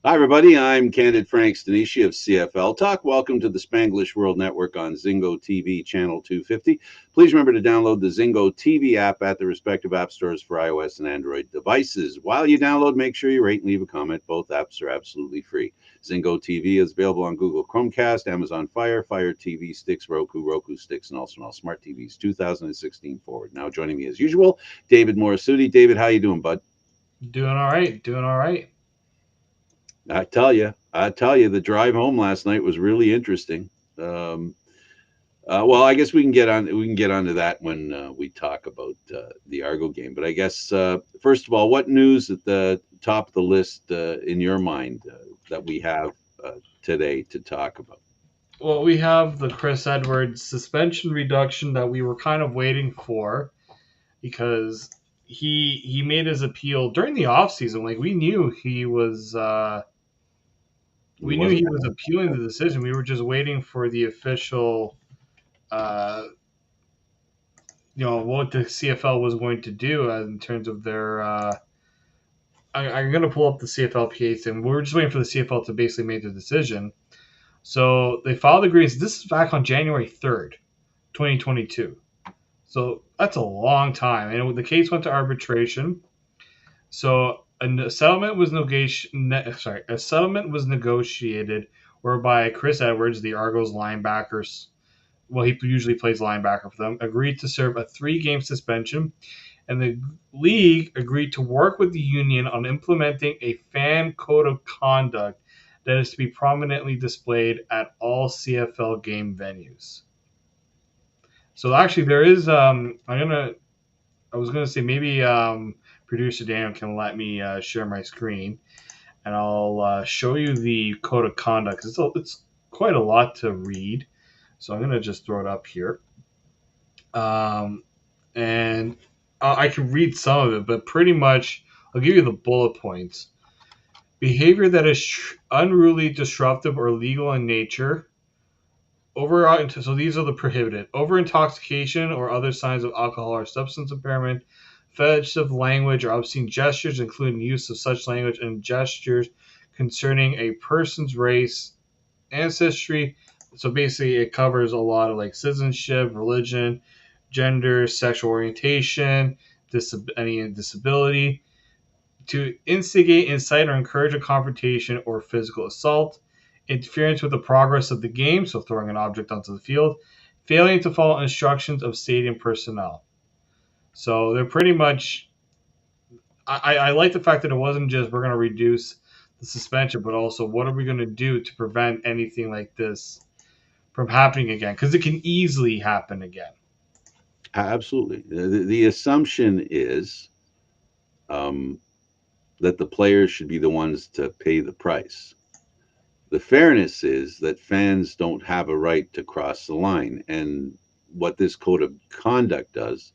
Hi, everybody. I'm Candid Stanisci of CFL Talk. Welcome to the Spanglish World Network on Zingo TV Channel 250. Please remember to download the Zingo TV app at the respective app stores for iOS and Android devices. While you download, make sure you rate and leave a comment. Both apps are absolutely free. Zingo TV is available on Google Chromecast, Amazon Fire, Fire TV sticks, Roku sticks, and also on all smart TVs 2016 forward. Now joining me as usual, David Morassutti. David, how you doing, bud? Doing all right. Doing all right. I tell you, the drive home last night was really interesting. Um, well, I guess we can get onto that when we talk about the Argo game. But I guess first of all, what news at the top of the list in your mind that we have today to talk about? Well, we have the Chris Edwards suspension reduction that we were kind of waiting for because he made his appeal during the offseason. Like He we knew he wasn't. was appealing the decision. We were just waiting for the official uh, what the CFL was going to do in terms of their I'm going to pull up the CFL PA and we're just waiting for the CFL to basically make the decision. So they filed the grievance. This is back on January 3rd, 2022. So that's a long time. And the case went to arbitration. So a settlement was negotiated whereby Chris Edwards, the Argos linebackers, well, he usually plays linebacker for them, agreed to serve a 3-game suspension, and the league agreed to work with the union on implementing a fan code of conduct that is to be prominently displayed at all CFL game venues. So actually, there is. I was gonna say maybe producer Daniel can let me share my screen, and I'll show you the code of conduct. It's quite a lot to read, so I'm gonna just throw it up here. Um, and I can read some of it, but pretty much I'll give you the bullet points. Behavior that is unruly, disruptive, or illegal in nature. So these are the prohibited: over intoxication or other signs of alcohol or substance impairment, offensive language or obscene gestures, including use of such language and gestures concerning a person's race, ancestry. So basically, it covers a lot of like citizenship, religion, gender, sexual orientation, any disability. To instigate, incite, or encourage a confrontation or physical assault, interference with the progress of the game, so throwing an object onto the field, failing to follow instructions of stadium personnel. So they're pretty much. I like the fact that it wasn't just we're going to reduce the suspension, but also what are we going to do to prevent anything like this from happening again? Because it can easily happen again. Absolutely. The assumption is um, that the players should be the ones to pay the price. The fairness is that fans don't have a right to cross the line. And what this code of conduct does,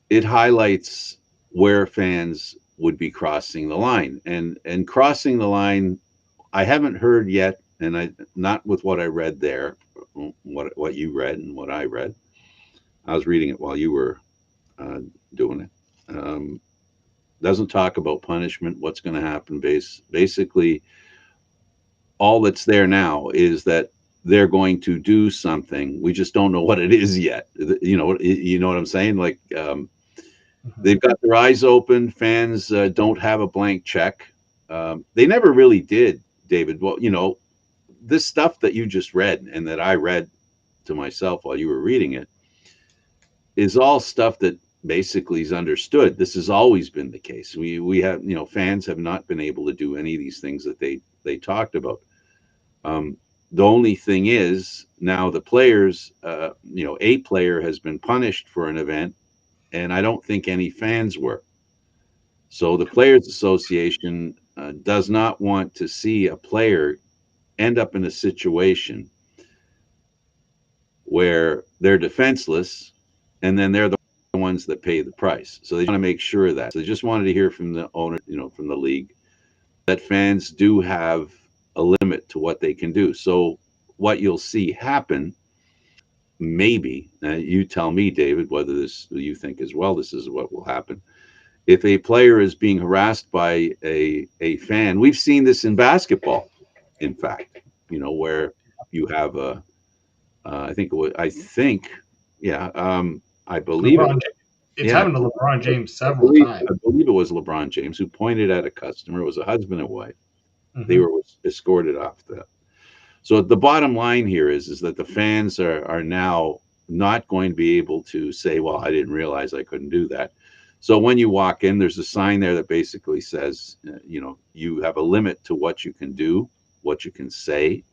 it highlights where fans would be crossing the line. And crossing the line, I haven't heard yet, and I not with what I read there, what you read and what I read. I was reading it while you were uh, doing it. Doesn't talk about punishment, what's going to happen. Basically, all that's there now is that they're going to do something. We just don't know what it is yet. You know what I'm saying? Like Mhm. they've got their eyes open. Fans don't have a blank check. They never really did, David. Well, this stuff that you just read and that I read to myself while you were reading it is all stuff that basically is understood. This has always been the case. We have fans have not been able to do any of these things that they talked about. Um, the only thing is now the players, a player has been punished for an event, and I don't think any fans were. So the Players Association does not want to see a player end up in a situation where they're defenseless and then they're the ones that pay the price. So they want to make sure that. So they just wanted to hear from the owner, from the league, that fans do have a limit to what they can do. So what you'll see happen, maybe, you tell me, David, whether this you think as well, this is what will happen, If a player is being harassed by a fan, we've seen this in basketball, in fact, where you have I think I think, yeah, I believe it LeBron was, James. It's yeah, happened to LeBron James I several believe, times. I believe it was LeBron James who pointed at a customer. It was a husband and wife. They Hmm. were escorted off the. So the bottom line here is that the fans are now not going to be able to say, "Well, I didn't realize I couldn't do that." So when you walk in, there's a sign there that basically says, you have a limit to what you can do, what you can say,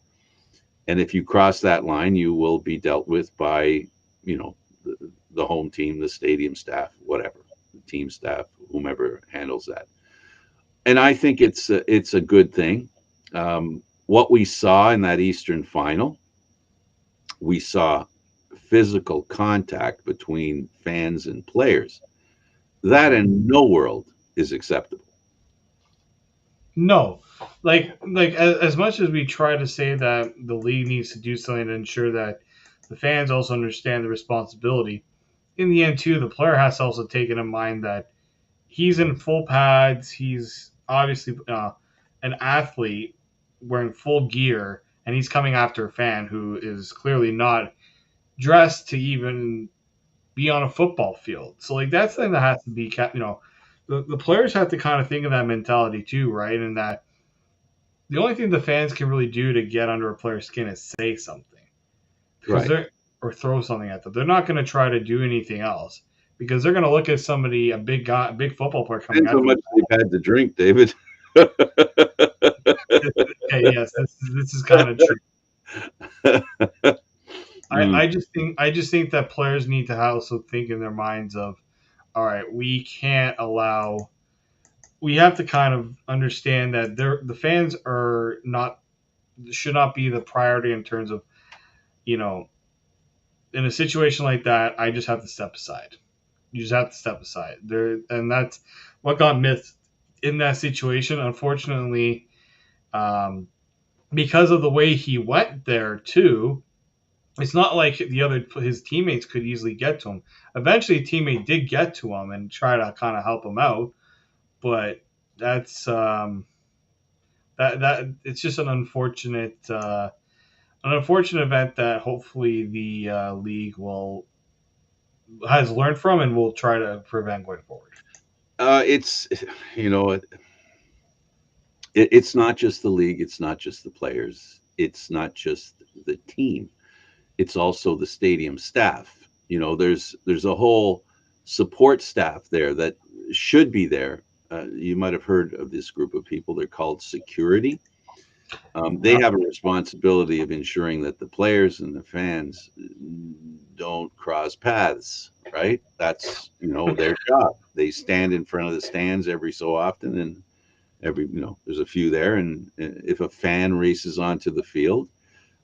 and if you cross that line, you will be dealt with by, you know, the home team, the stadium staff, whatever, the team staff, whomever handles that. And I think it's a good thing. What we saw in that Eastern final, we saw physical contact between fans and players. That Hmm. in no world is acceptable. No, like as much as we try to say that the league needs to do something to ensure that the fans also understand the responsibility. In the end, too, the player has to also take it in mind that he's in full pads. He's obviously an athlete wearing full gear, and he's coming after a fan who is clearly not dressed to even be on a football field. So like that's something that has to be kept. The players have to kind of think of that mentality too, right? And that the only thing the fans can really do to get under a player's skin is say something because Right. they're or throw something at them. They're not going to try to do anything else because they're going to look at somebody, a big guy, a big football player coming Depends at how them. much they've had to drink, David. Okay, yes, this is kind of true. Mm, I just think that players need to also think in their minds of, all right, we can't allow. We have to kind of understand that the fans are not should not be the priority in terms of you know in a situation like that. I just have to step aside. You just have to step aside there, and that's what got missed in that situation. Unfortunately, um, because of the way he went there too, it's not like the other his teammates could easily get to him. Eventually, a teammate did get to him and try to kind of help him out, but that's that it's just an unfortunate event that hopefully the league will has learned from and will try to prevent going forward. it's you know it, it's not just the league, it's not just the players, it's not just the team, it's also the stadium staff. There's a whole support staff there that should be there. You might have heard of this group of people. They're called security. They Yeah. have a responsibility of ensuring that the players and the fans don't cross paths, right? That's, their job. They stand in front of the stands every so often, and there's a few there. And if a fan races onto the field,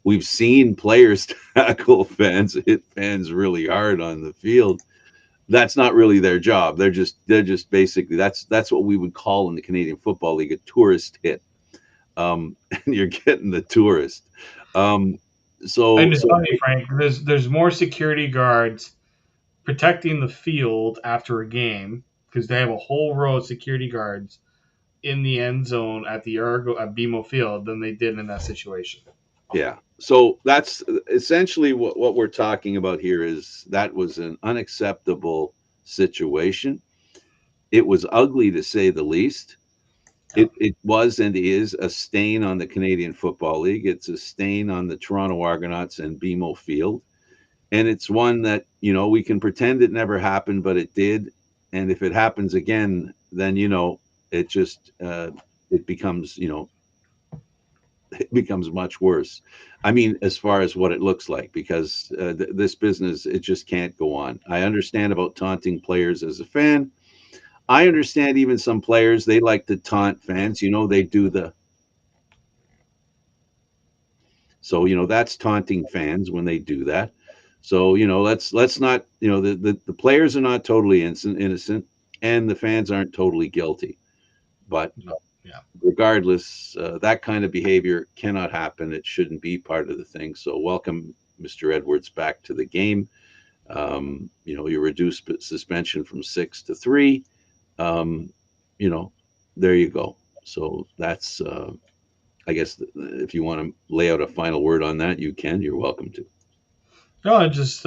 we've seen players tackle fans, hit fans really hard on the field. That's not really their job. They're just basically, that's what we would call in the Canadian Football League a tourist hit. And you're getting the tourist. Um, so And it's so funny, Frank. There's more security guards protecting the field after a game because they have a whole row of security guards in the end zone at the Argo at BMO Field than they did in that situation. yeah. So that's essentially what we're talking about here. Is that was an unacceptable situation. It was ugly to say the least. Yeah. It was and is a stain on the Canadian Football League. It's a stain on the Toronto Argonauts and BMO Field. And it's one that, we can pretend it never happened, but it did. And if it happens again, then, it just, it becomes, it becomes much worse. I mean, as far as what it looks like, because this business, it just can't go on. I understand about taunting players as a fan. I understand even some players, they like to taunt fans. They do that's taunting fans when they do that. So, let's not, the players are not totally innocent, and the fans aren't totally guilty. But No. Yeah. regardless, that kind of behavior cannot happen. It shouldn't be part of the thing. So, welcome, Mr. Edwards, back to the game. You reduced suspension from 6 to 3. um, you know, there you go. So that's, I guess, if you want to lay out a final word on that, you can. You're welcome to. No, just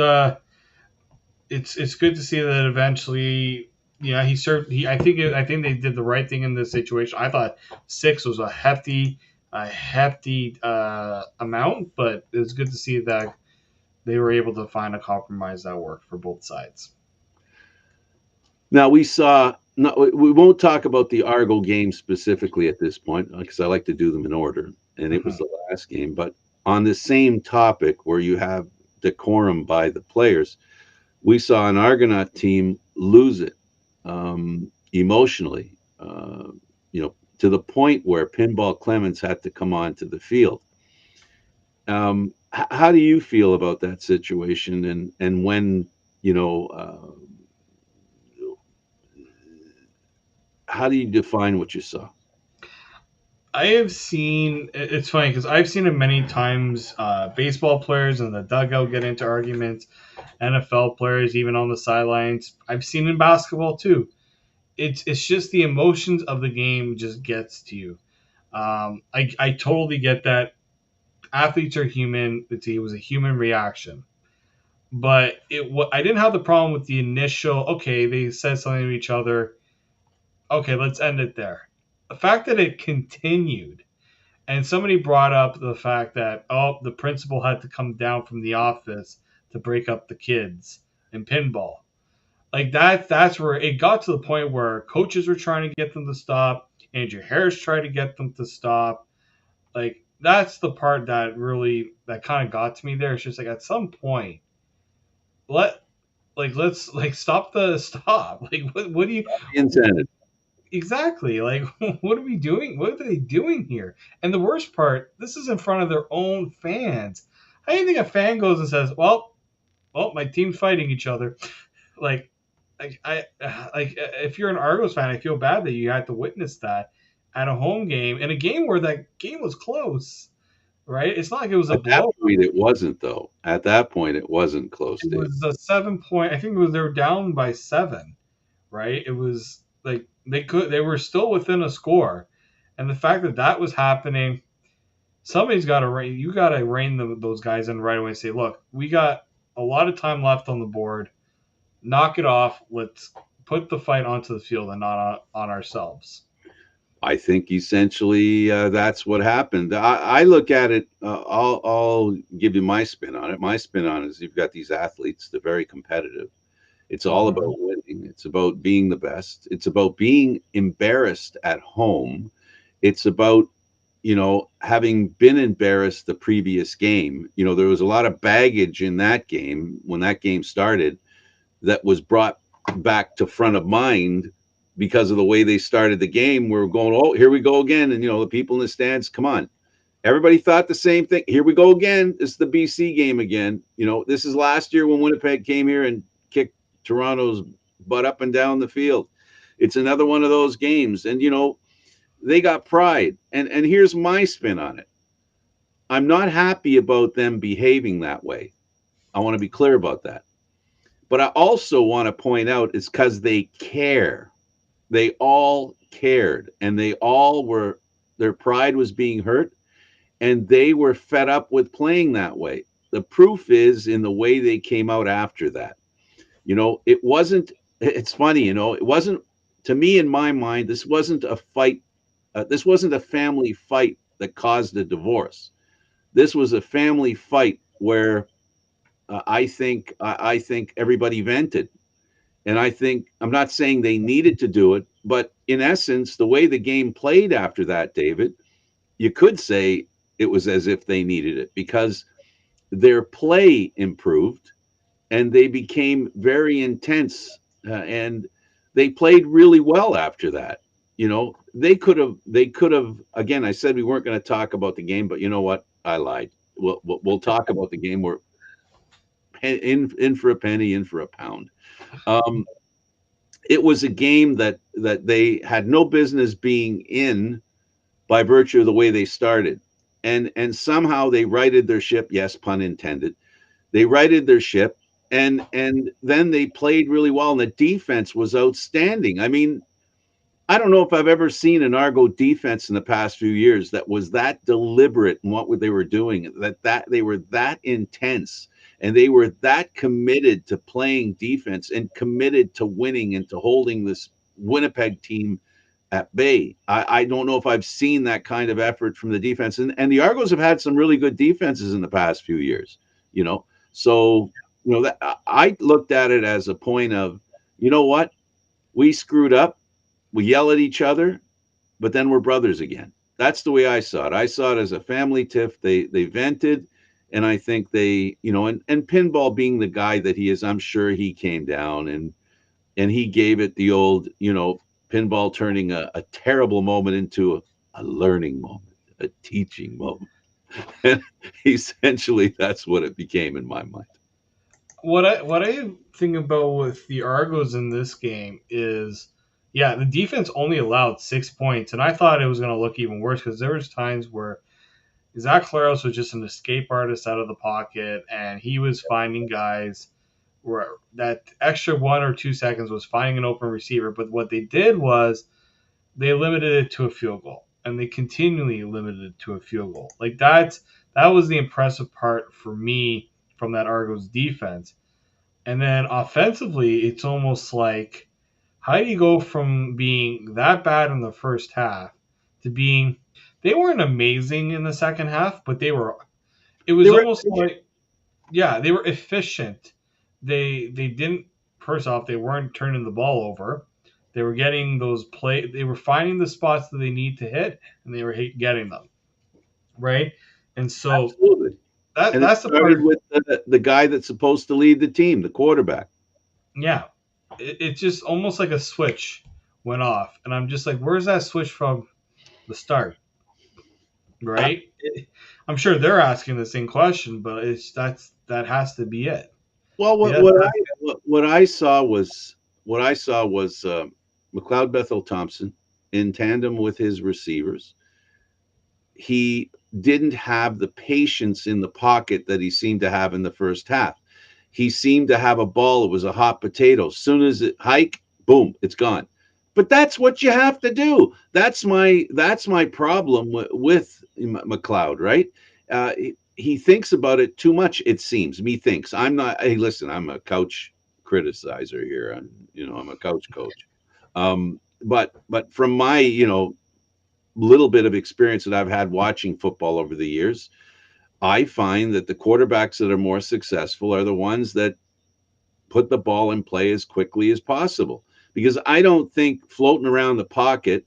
it's good to see that eventually. Yeah, he served. I think they did the right thing in this situation. I thought 6 was a hefty amount, but it was good to see that they were able to find a compromise that worked for both sides. Now we saw. No, we won't talk about the Argo game specifically at this point because I like to do them in order, and it was Hmm. the last game. But on the same topic, where you have decorum by the players, we saw an Argonaut team lose it emotionally. To the point where Pinball Clemens had to come onto the field. How do you feel about that situation, and when you know? How do you define what you saw? I have seen. It's funny because I've seen it many times. Baseball players in the dugout get into arguments. NFL players, even on the sidelines. I've seen in basketball too. It's just the emotions of the game just gets to you. I totally get that. Athletes are human. It was a human reaction, but I didn't have the problem with the initial. Okay, they said something to each other. Okay, let's end it there. The fact that it continued, and somebody brought up the fact that the principal had to come down from the office to break up the kids in pinball. Like that's where it got to the point where coaches were trying to get them to stop. Andrew Harris tried to get them to stop. Like that's the part that kind of got to me there. It's just like at some point, let let's stop the stop. Like what do you Intended. exactly like what are we doing? What are they doing here? And the worst part, this is in front of their own fans. How do you think a fan goes and says, well, my team's fighting each other? Like like if you're an Argos fan, I feel bad that you had to witness that at a home game in a game where that game was close, right? It's not like it was a At that blow. point, it wasn't though. At that point, it wasn't close, It Dave. was a 7 point. I think it was they were down by 7, right? It was like they were still within a score, and the fact that that was happening, somebody's got to rein. You got to rein those guys in right away and say, look, we got a lot of time left on the board. Knock it off. Let's put the fight onto the field and not on ourselves. I think essentially that's what happened. I look at it. I'll give you my spin on it. My spin on it is you've got these athletes. They're very competitive. It's all Hmm. about winning. It's about being the best. It's about being embarrassed at home. It's about having been embarrassed the previous game. There was a lot of baggage in that game when that game started that was brought back to front of mind because of the way they started the game. We're going, oh, here we go again. And, the people in the stands, come on. Everybody thought the same thing. Here we go again. This is the BC game again. This is last year when Winnipeg came here and kicked Toronto's butt up and down the field. It's another one of those games. And, they got pride. And here's my spin on it. I'm not happy about them behaving that way. I want to be clear about that. But I also want to point out it's because they care. They all cared and their pride was being hurt and they were fed up with playing that way. The proof is in the way they came out after that. It wasn't, it's funny, it wasn't, to me, in my mind, this wasn't a fight. This wasn't a family fight that caused a divorce. This was a family fight where I think everybody vented. And I think I'm not saying they needed to do it, but in essence, the way the game played after that, David, you could say it was as if they needed it because their play improved and they became very intense and they played really well after that. They could have again. I said we weren't going to talk about the game, but you know what? I lied. We'll talk about the game. We're in for a penny, in for a pound. Um, it was a game that they had no business being in by virtue of the way they started, and somehow they righted their ship. Yes, pun intended. They righted their ship, and then they played really well, and the defense was outstanding. I mean, I don't know if I've ever seen an Argo defense in the past few years that was that deliberate in what they were doing, that they were that intense and they were that committed to playing defense and committed to winning and to holding this Winnipeg team at bay. I don't know if I've seen that kind of effort from the defense. And the Argos have had some really good defenses in the past few years, you know. So, that I looked at it as a point of, you know what? We screwed up. We yell at each other, but then we're brothers again. That's the way I saw it. I saw it as a family tiff. They vented, and I think they, and Pinball being the guy that he is, I'm sure he came down and he gave it the old, Pinball turning a terrible moment into a learning moment, a teaching moment. And essentially that's what it became in my mind. What I think about with the Argos in this game is, yeah, the defense only allowed 6 points, and I thought it was going to look even worse because there was times where Zach Claros was just an escape artist out of the pocket, and he was finding guys where that extra 1 or 2 seconds was finding an open receiver. But what they did was they limited it to a field goal, and they continually limited it to a field goal. Like that was the impressive part for me from that Argos defense. And then offensively, it's almost like how do you go from being that bad in the first half to being they weren't amazing in the second half, but it They was were almost like yeah, they were efficient. They didn't first off, they weren't turning the ball over. They were getting they were finding the spots that they need to hit and they were getting them, right? And so absolutely. And it that's the part started with the guy that's supposed to lead the team, the quarterback. yeah, it's just almost like a switch went off, and I'm just like, where's that switch from the start, Uh, right? I'm sure they're asking the same question, but that has to be it. well, Yeah, what I saw was McLeod Bethel Thompson in tandem with his receivers. He didn't have the patience in the pocket that he seemed to have in the first half. He seemed to have a ball. It was a hot potato. As soon as it hike, boom, it's gone. But that's what you have to do. That's my problem with McLeod, right? He thinks about it too much. It seems. Methinks. I'm not. Hey, listen. I'm a couch criticizer here. I'm a couch coach. But from my little bit of experience that I've had watching football over the years, I find that the quarterbacks that are more successful are the ones that put the ball in play as quickly as possible. Because I don't think floating around the pocket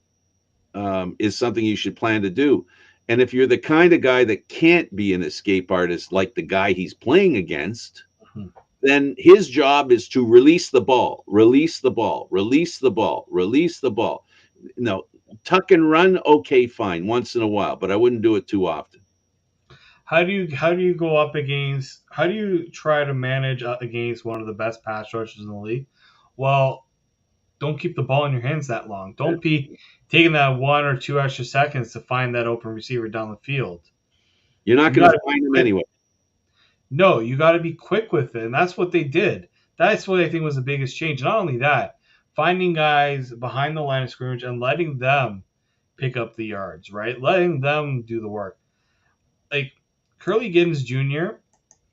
is something you should plan to do. And if you're the kind of guy that can't be an escape artist like the guy he's playing against, then his job is to release the ball, release the ball, release the ball, release the ball. No, tuck and run, okay, fine, once in a while, but I wouldn't do it too often. how do you go up against how do you try to manage against one of the best pass rushers in the league? Well, don't keep the ball in your hands that long. Don't be taking that 1 or 2 extra seconds to find that open receiver down the field. You're not You going got to to be find him quick. anyway. No, you got to be quick with it, and that's what they did. That's what I think was the biggest change. Not only that, finding guys behind the line of scrimmage and letting them pick up the yards, right? Letting them do the work. Like Curly Giddens Jr.,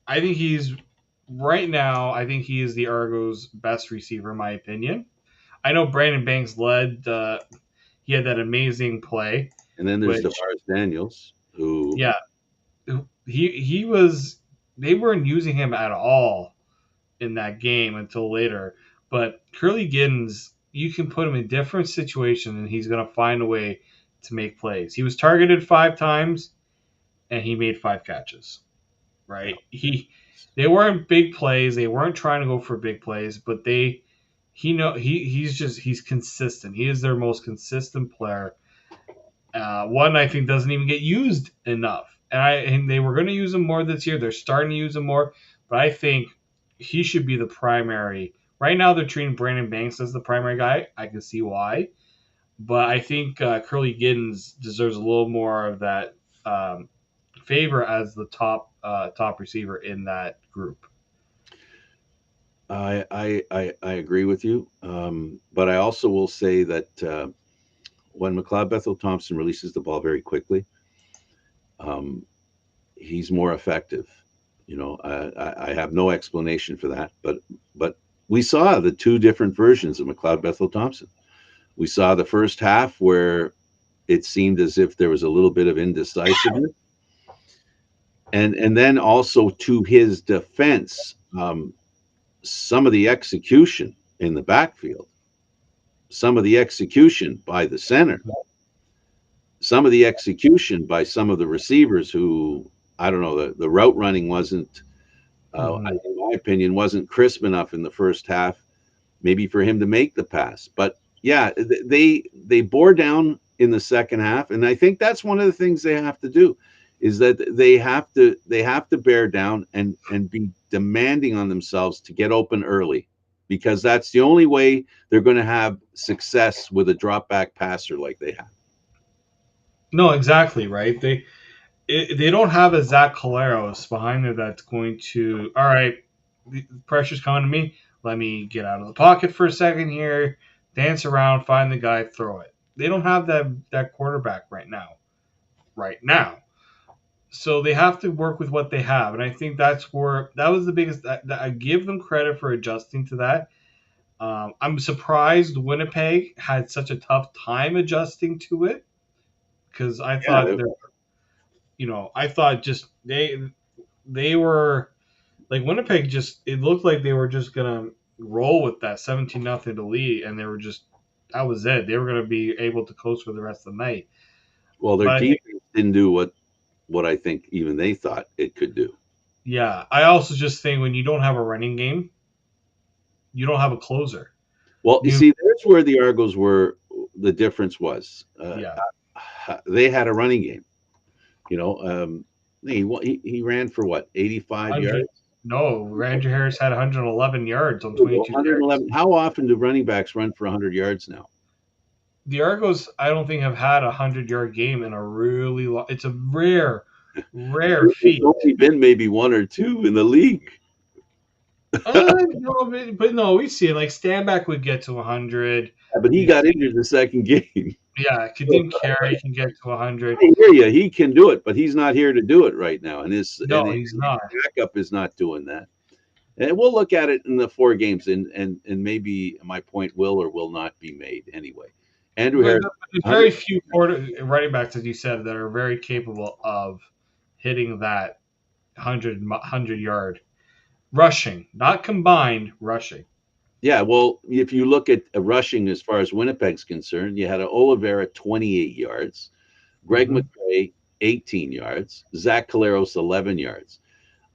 I think he's right now. I think he is the Argos' best receiver, in my opinion. I know Brandon Banks led. He had that amazing play, And then there's which DeVaris Daniels, who yeah, he was. They weren't using him at all in that game until later. But Curly Giddens, you can put him in different situations, and he's going to find a way to make plays. He was targeted 5 times, and he made 5 catches. yeah, Right? They weren't big plays. They weren't trying to go for big plays, but he's consistent. He is their most consistent player. One I think doesn't even get used enough, and they were going to use him more this year. They're starting to use him more, but I think he should be the primary. Right now, they're treating Brandon Banks as the primary guy. I can see why, but I think Curly Giddens deserves a little more of that favor as the top receiver in that group. I agree with you, but I also will say that when McLeod Bethel Thompson releases the ball very quickly, um, he's more effective. I have no explanation for that, but we saw the two different versions of McLeod Bethel Thompson. We saw the first half where it seemed as if there was a little bit of indecisiveness, and then also to his defense, some of the execution in the backfield, some of the execution by the center, some of the execution by some of the receivers who, I don't know, the route running wasn't, Mm-hmm. in my opinion, wasn't crisp enough in the first half, maybe for him to make the pass. But yeah, they bore down in the second half, and I think that's one of the things they have to do is that they have to bear down and be demanding on themselves to get open early because that's the only way they're going to have success with a drop back passer like they have. No, exactly right. They don't have a Zach Caleros behind there that's going to. All right, the pressure's coming to me. Let me get out of the pocket for a second here, dance around, find the guy, throw it. They don't have that quarterback right now. Right now, so they have to work with what they have, and I think that's where that was the biggest. I give them credit for adjusting to that. I'm surprised Winnipeg had such a tough time adjusting to it because I thought Yeah, they're, I thought just they were like Winnipeg. Just it looked like they were just gonna roll with that 17-0 to lead, and they were just that was it. They were gonna be able to coast for the rest of the night. well, their But I think, defense didn't do what I think even they thought it could do. yeah, I also just think when you don't have a running game, you don't have a closer. Well, you You, see, there's where the Argos were. The difference was yeah, they had a running game. You know, he ran for what 85 100. yards. No, Andrew Harris had 111 yards on There you go, 22 carries. 111. How often do running backs run for 100 yards now? The Argos, I don't think have had a 100-yard game in a really long. It's a rare, rare It's feat. only been maybe one or two in the league. No, but no, we see it. Like Stanback would get to 100. But he We've got seen, injured the second game. yeah, Kadeem Carey can get to 100. I hear you. He can do it, but he's not here to do it right now, and No, he's his not. backup is not doing that. And we'll look at it in the four games, and maybe my point will or will not be made anyway. Andrew But Harris, there's 100. very few running backs, as you said, that are very capable of hitting that 100 yard rushing, not combined rushing. Yeah, well, if you look at rushing as far as Winnipeg's concerned, you had an Oliveira 28 yards, Greg Hmm. McRae 18 yards, Zach Caleros 11 yards.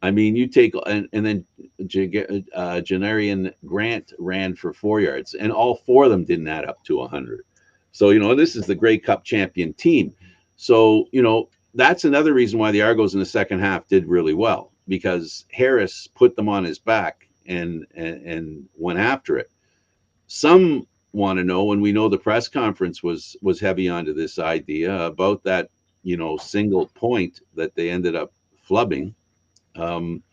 I mean, you take and then Janarian Grant ran for 4 yards, and all four of them didn't add up to 100. So this is the Grey Cup champion team. So that's another reason why the Argos in the second half did really well because Harris put them on his back and went after it. Some want to know, and we know the press conference was heavy onto this idea about that single point that they ended up flubbing. Um,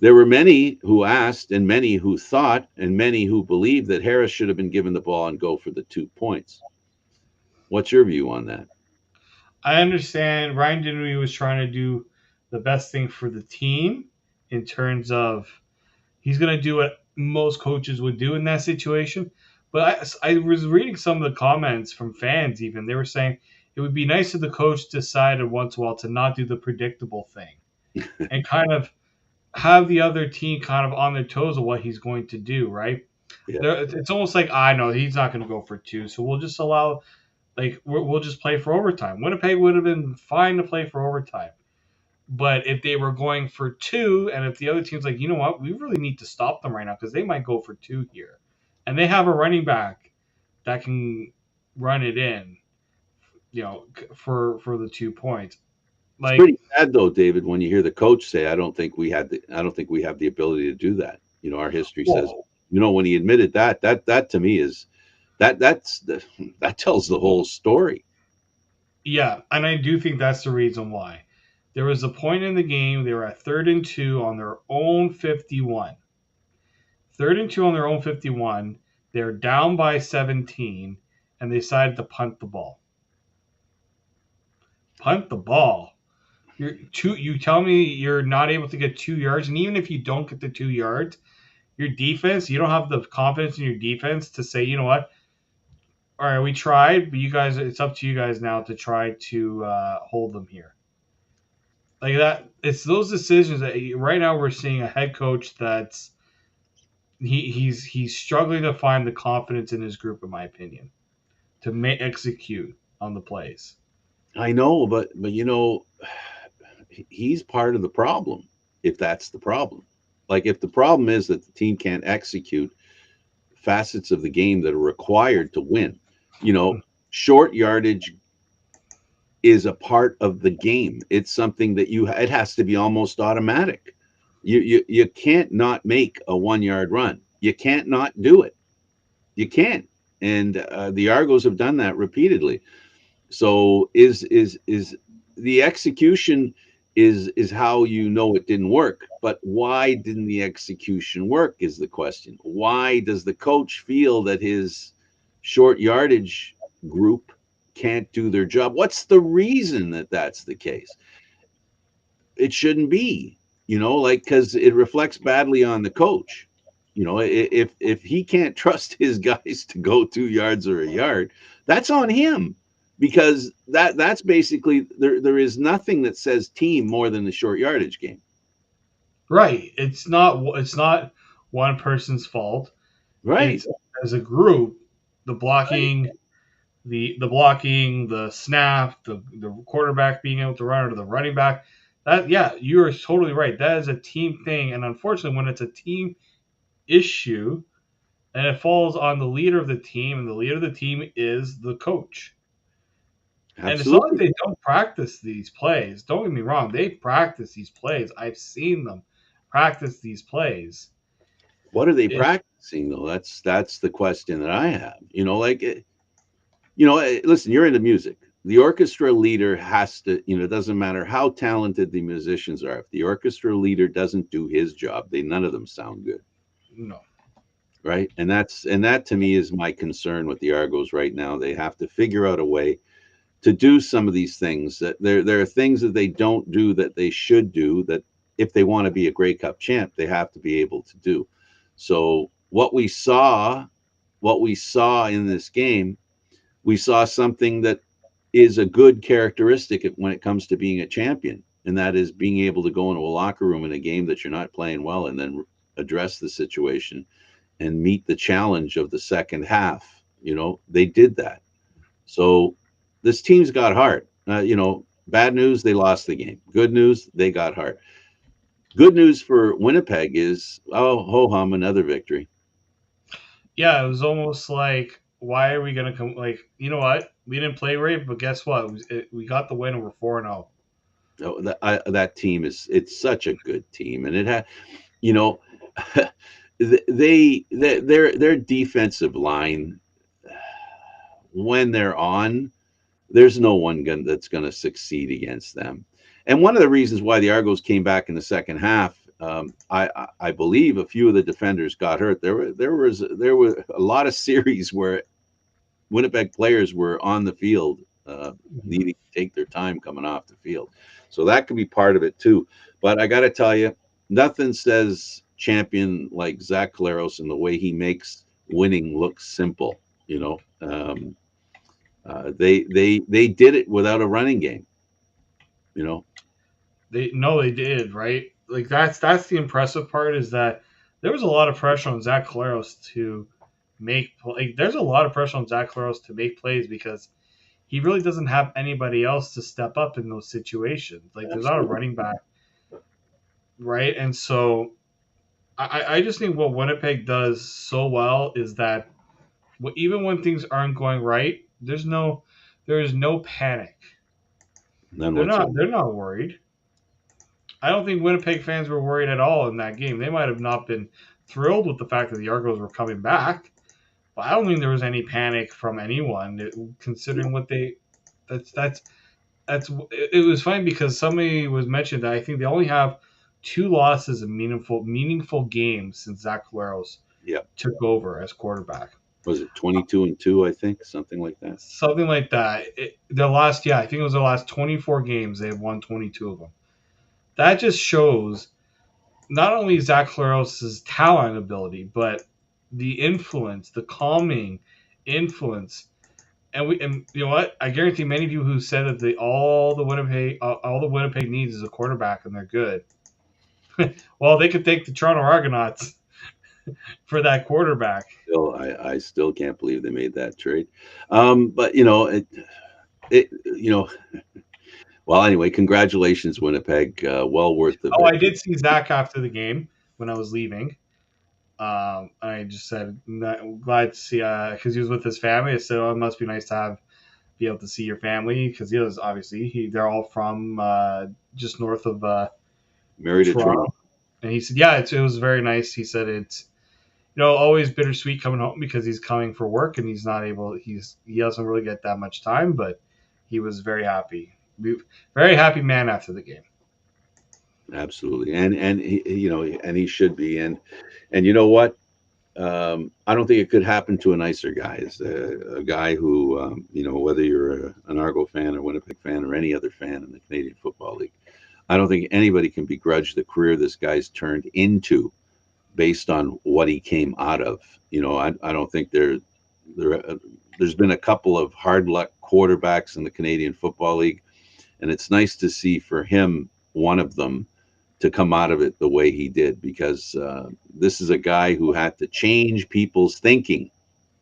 there were many who asked, and many who thought, and many who believed that Harris should have been given the ball and go for the 2 points. What's your view on that? I understand Ryan Dinwiddie was trying to do the best thing for the team in terms of he's going to do what most coaches would do in that situation. But I was reading some of the comments from fans, even. They were saying it would be nice if the coach decided once in a while to not do the predictable thing and kind of have the other team kind of on their toes of what he's going to do, right? Yeah, It's almost like I know he's not going to go for two, so we'll just allow we'll just play for overtime. Winnipeg would have been fine to play for overtime, but if they were going for two, and if the other team's like, you know what, we really need to stop them right now because they might go for two here, and they have a running back that can run it in, for the 2 points. it's Like, pretty sad though, David, when you hear the coach say, I don't think we have the ability to do that." Our history says, well, when he admitted that to me is that tells the whole story. yeah, and I do think that's the reason why. There was a point in the game they were at 3rd and 2 on their own 51. 3rd and 2 on their own 51. They're down by 17, and they decided to punt the ball. punt the ball. You tell me you're not able to get 2 yards, and even if you don't get the 2 yards, your defense, you don't have the confidence in your defense to say, you know what, all right, we tried, but you guys, it's up to you guys now to try to hold them here. Like that, it's those decisions that right now we're seeing a head coach that's he's struggling to find the confidence in his group, in my opinion, to execute on the plays. I know, but he's part of the problem. If that's the problem, like if the problem is that the team can't execute facets of the game that are required to win, you know, short yardage is a part of the game. It's something that it has to be almost automatic. You can't not make a 1 yard run. You can't not do it. You can't. And the Argos have done that repeatedly. So is the execution is how you know it didn't work. But why didn't the execution work is the question. Why does the coach feel that his short yardage group can't do their job? What's the reason that that's the case? It shouldn't be, like, because it reflects badly on the coach. If he can't trust his guys to go 2 yards or a yard, that's on him, because that's basically there is nothing that says team more than the short yardage game. Right. It's not one person's fault. Right. It's as a group, the Right. blocking, the snap, the quarterback being able to run, or the running back. That yeah, you are totally right. That is a team thing, and unfortunately, when it's a team issue, and it falls on the leader of the team, and the leader of the team is the coach. And it's not like Absolutely. they don't practice these plays. Don't get me wrong, they practice these plays. I've seen them practice these plays. What are they It, practicing though? That's the question that I have. Listen, you're into music. The orchestra leader has to, it doesn't matter how talented the musicians are. If the orchestra leader doesn't do his job, none of them sound good, no, right? And that to me is my concern with the Argos right now. They have to figure out a way to do some of these things. That there are things that they don't do that they should do. That if they want to be a Grey Cup champ, they have to be able to do. So what we saw in this game, we saw something that is a good characteristic when it comes to being a champion, and that is being able to go into a locker room in a game that you're not playing well and then address the situation and meet the challenge of the second half. They did that. So this team's got heart. Bad news, they lost the game. Good news, they got heart. Good news for Winnipeg is, oh, ho hum, another victory. yeah, it was almost like, why are we gonna come? Like, you know what? We didn't play right, but guess what? We got the win, and we're 4-0. Oh, that team it's such a good team, and it had, you know, their defensive line, when they're on, there's no one that's going to succeed against them. And one of the reasons why the Argos came back in the second half, I believe a few of the defenders got hurt. There were a lot of series where Winnipeg players were on the field, Mhm. needing to take their time coming off the field. So that could be part of it too. But I got to tell you, nothing says champion like Zach Collaros, and the way he makes winning look simple. They did it without a running game. You know, They no, they did right. Like that's the impressive part is that there was a lot of pressure on Zach Collaros to like. There's a lot of pressure on Zach Collaros to make plays because he really doesn't have anybody else to step up in those situations. Like there's not a absolutely. running back, right? And so I just think what Winnipeg does so well is that even when things aren't going right, there is no panic. None They're not whatsoever. they're not worried. I don't think Winnipeg fans were worried at all in that game. They might have not been thrilled with the fact that the Argos were coming back, but I don't think there was any panic from anyone considering what they. That's that's. It was funny because somebody was mentioned that I think they only have two losses in meaningful games since Zach Collaros Yeah. took over as quarterback. Was it 22-2? I think something like that. Something like that. Their last, yeah, I think it was their last 24 games. They have won 22 of them. That just shows not only Zach Claros' talent and ability, but the influence, the calming influence. And you know what? I guarantee many people who said that all the Winnipeg needs is a quarterback and they're good. Well, they could thank the Toronto Argonauts for that quarterback. Still, I still can't believe they made that trade. But you know, well, anyway, congratulations, Winnipeg. Well worth the Oh, bet. I did see Zach after the game when I was leaving. I just said, glad to see, because he was with his family. I said, oh, it must be nice to be able to see your family because he was obviously they're all from just north of Married a Toronto. Toronto. And he said, yeah, it was very nice. He said it's always bittersweet coming home because he's coming for work and he's not able. He doesn't really get that much time, but he was very happy, very happy man after the game. Absolutely, and he, and he should be, and you know what? I don't think it could happen to a nicer guy. Is a guy who, whether you're an Argo fan or Winnipeg fan or any other fan in the Canadian Football League, I don't think anybody can begrudge the career this guy's turned into based on what he came out of. I don't think there there's been a couple of hard luck quarterbacks in the Canadian Football League, and it's nice to see for him one of them to come out of it the way he did because this is a guy who had to change people's thinking.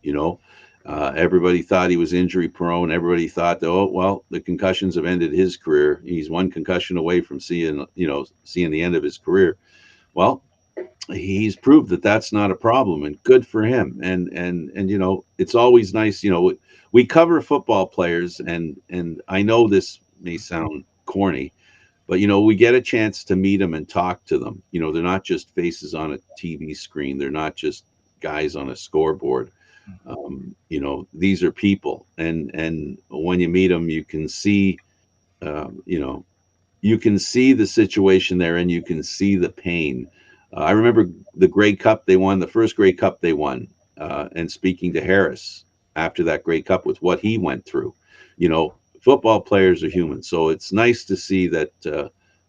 You know, everybody thought he was injury prone. Everybody thought, oh well, the concussions have ended his career. He's one concussion away from seeing the end of his career. Well, he's proved that that's not a problem, and good for him. And it's always nice. We cover football players, and I know this may sound corny, but we get a chance to meet them and talk to them. They're not just faces on a TV screen. They're not just guys on a scoreboard. These are people, and when you meet them, you can see, you know, you can see the situation they're in. You can see the pain. I remember the Grey Cup they won, the first Grey Cup they won, and speaking to Harris after that Grey Cup with what he went through. Football players are human, so it's nice to see that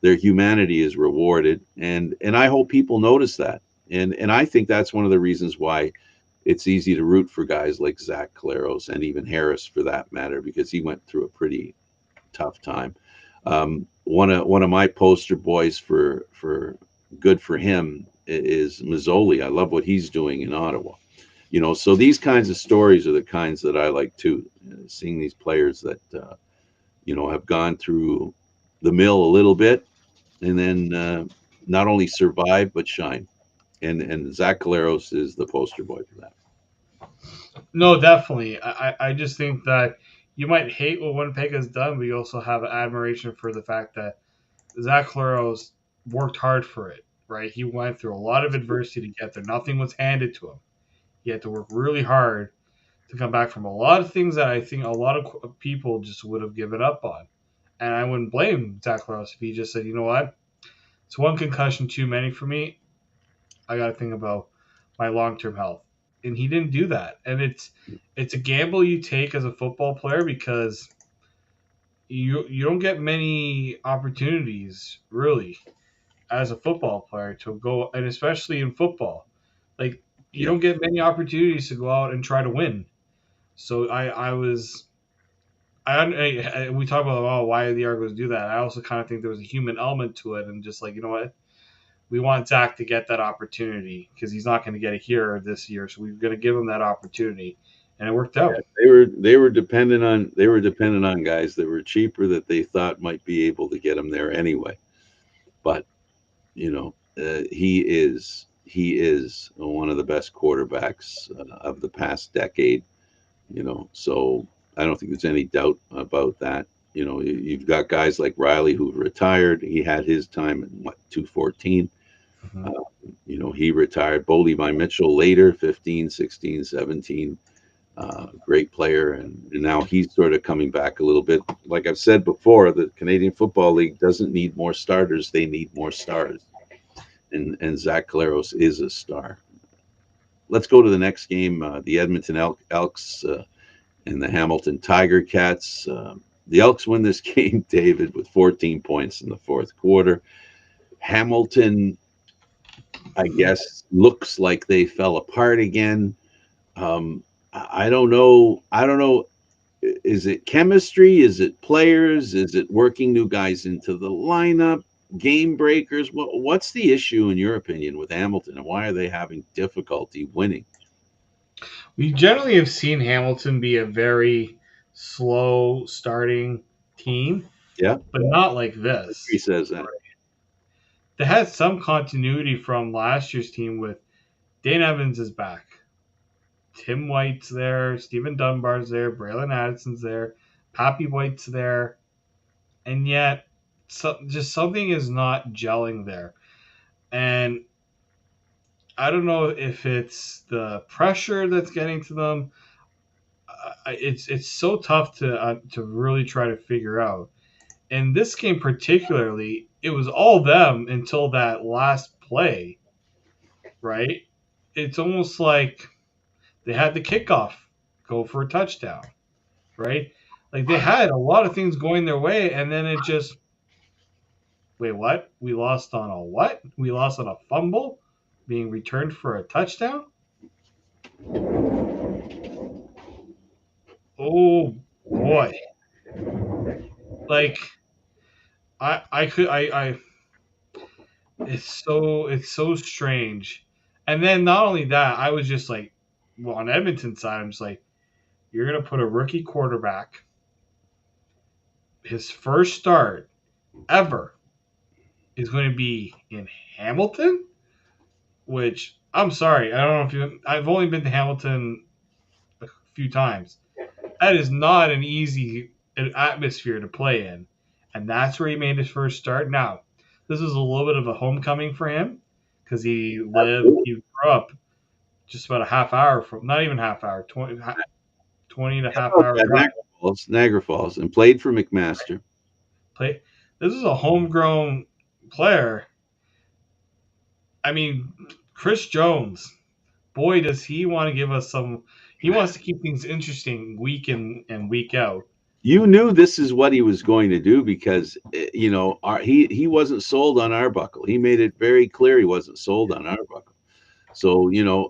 their humanity is rewarded, and I hope people notice that. And I think that's one of the reasons why it's easy to root for guys like Zach Claros and even Harris for that matter, because he went through a pretty tough time. One of my poster boys for good for him is Mazzoli. I love what he's doing in Ottawa. So these kinds of stories are the kinds that I like too. Seeing these players that have gone through the mill a little bit, and then not only survive but shine. And Zach Caleros is the poster boy for that. No, definitely. I just think that you might hate what Winnipeg has done, but you also have admiration for the fact that Zach Claros worked hard for it, right? He went through a lot of adversity to get there. Nothing was handed to him. He had to work really hard to come back from a lot of things that I think a lot of people just would have given up on. And I wouldn't blame Zach Claros if he just said, you know what? It's one concussion too many for me. I got to think about my long term health. And he didn't do that. And it's a gamble you take as a football player because you don't get many opportunities really as a football player to go, and especially in football, like you Yeah, don't get many opportunities to go out and try to win. So I was we talk about, oh, why the Argos do that. I also kind of think there was a human element to it, and just like, you know what, we want Zach to get that opportunity because he's not going to get it here this year, so we're going to give him that opportunity, and it worked out. they were dependent on guys that were cheaper that they thought might be able to get them there anyway. But he is one of the best quarterbacks of the past decade. So I don't think there's any doubt about that. You've got guys like Riley who retired. He had his time in what 214. Mm-hmm. Uh, he retired. Bo Levi Mitchell later, 15, 16, 17. Great player, and now he's sort of coming back a little bit. Like I've said before, the Canadian Football League doesn't need more starters; they need more stars. And Zach Caleros is a star. let's go to the next game. The Edmonton Elks and the Hamilton Tiger Cats. The Elks win this game, David, with 14 points in the fourth quarter. Hamilton, I guess, looks like they fell apart again. I don't know. I don't know. Is it chemistry? Is it players? Is it working new guys into the lineup? Game breakers? What's the issue, in your opinion, with Hamilton, and why are they having difficulty winning? We generally have seen Hamilton be a very slow starting team, Yeah, but not like he this. says that. They had some continuity from last year's team with Dane Evans is back. Tim White's there, Stephen Dunbar's there, Braylon Addison's there, Pappy White's there, and yet just something is not gelling there. And I don't know if it's the pressure that's getting to them. It's so tough to really try to figure out. In this game particularly, it was all them until that last play, right? It's almost like they had the kickoff go for a touchdown, right? Like they had a lot of things going their way, and then it just wait, what? We lost on a what? We lost on a fumble being returned for a touchdown? Oh boy. Like I it's so strange. And then not only that, I was just like well, on Edmonton's side, I'm just like, you're gonna put a rookie quarterback, his first start ever is going to be in Hamilton, which I'm sorry, I don't know if I've only been to Hamilton a few times. That is not an easy atmosphere to play in, and that's where he made his first start. Now, this is a little bit of a homecoming for him because he grew up just about a half hour from, not even half hour, 20 and a half Oh, hour yeah, drive. Niagara Falls, and played for McMaster. Play. This is a homegrown player. I mean, Chris Jones, boy, does he want to give us some. He wants to keep things interesting week in and week out. You knew this is what he was going to do because he wasn't sold on Arbuckle. He made it very clear he wasn't sold on Arbuckle. So you know,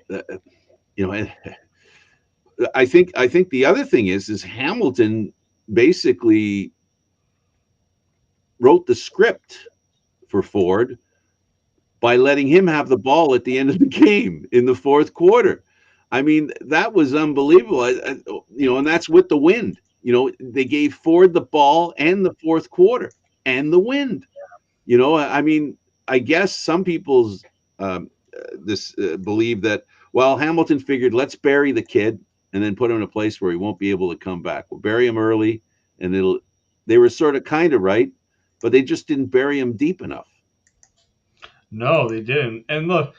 and I think the other thing is Hamilton basically wrote the script for Ford by letting him have the ball at the end of the game in the fourth quarter. I mean, that was unbelievable. And that's with the wind. They gave Ford the ball and the fourth quarter and the wind. I mean, I guess some people's this believe that, well, Hamilton figured, let's bury the kid and then put him in a place where he won't be able to come back. We'll bury him early, and they were sort of kind of right, but they just didn't bury him deep enough. No, they didn't. And look,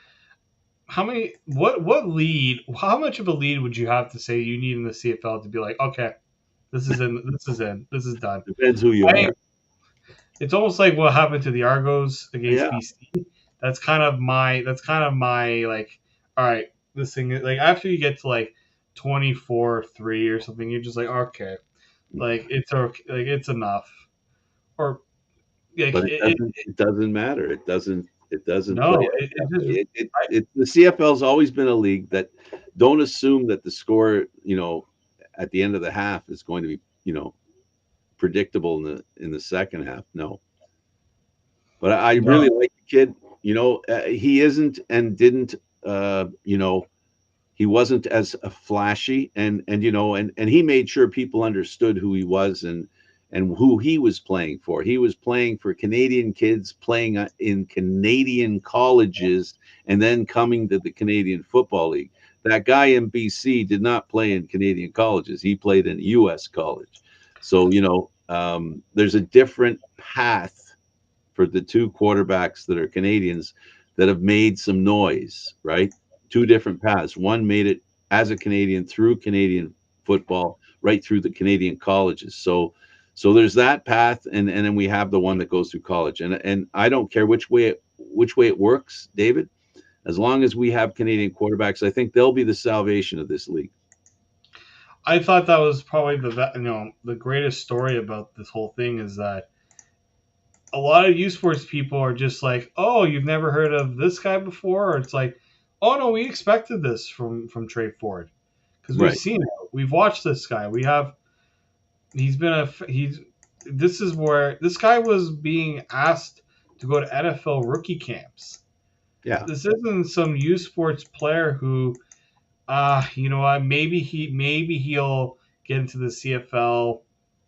how many? What lead? How much of a lead would you have to say you need in the CFL to be like, okay, this is in, this is in, this is done? Depends who you I think are. it's almost like what happened to the Argos against Yeah, BC. That's kind of my like. All right, this thing like after you get to like 24-3 or something, you're just like okay, like it's okay, like it's enough. Or like but it doesn't matter. It doesn't play no, out it that just way. I, The CFL's always been a league that don't assume that the score, at the end of the half is going to be, predictable in the second half. No, but I no. really like the kid. He isn't and didn't. Uh, you know, he wasn't as flashy, and he made sure people understood who he was and who he was playing for. He was playing for Canadian kids playing in Canadian colleges and then coming to the Canadian Football League. That guy in BC did not play in Canadian colleges. He played in US college. So, there's a different path for the two quarterbacks that are Canadians that have made some noise, right? Two different paths. One made it as a Canadian through Canadian football, right through the Canadian colleges. So there's that path, and then we have the one that goes through college. And I don't care which way it works, David. As long as we have Canadian quarterbacks, I think they'll be the salvation of this league. I thought that was probably the greatest story about this whole thing is that a lot of U Sports people are just like, oh, you've never heard of this guy before, or it's like, oh no, we expected this from Trey Ford because we've Right. seen it, we've watched this guy, we have he's been a he's this is where this guy was being asked to go to NFL rookie camps. Yeah. This isn't some U Sports player who, you know what, maybe he'll get into the CFL,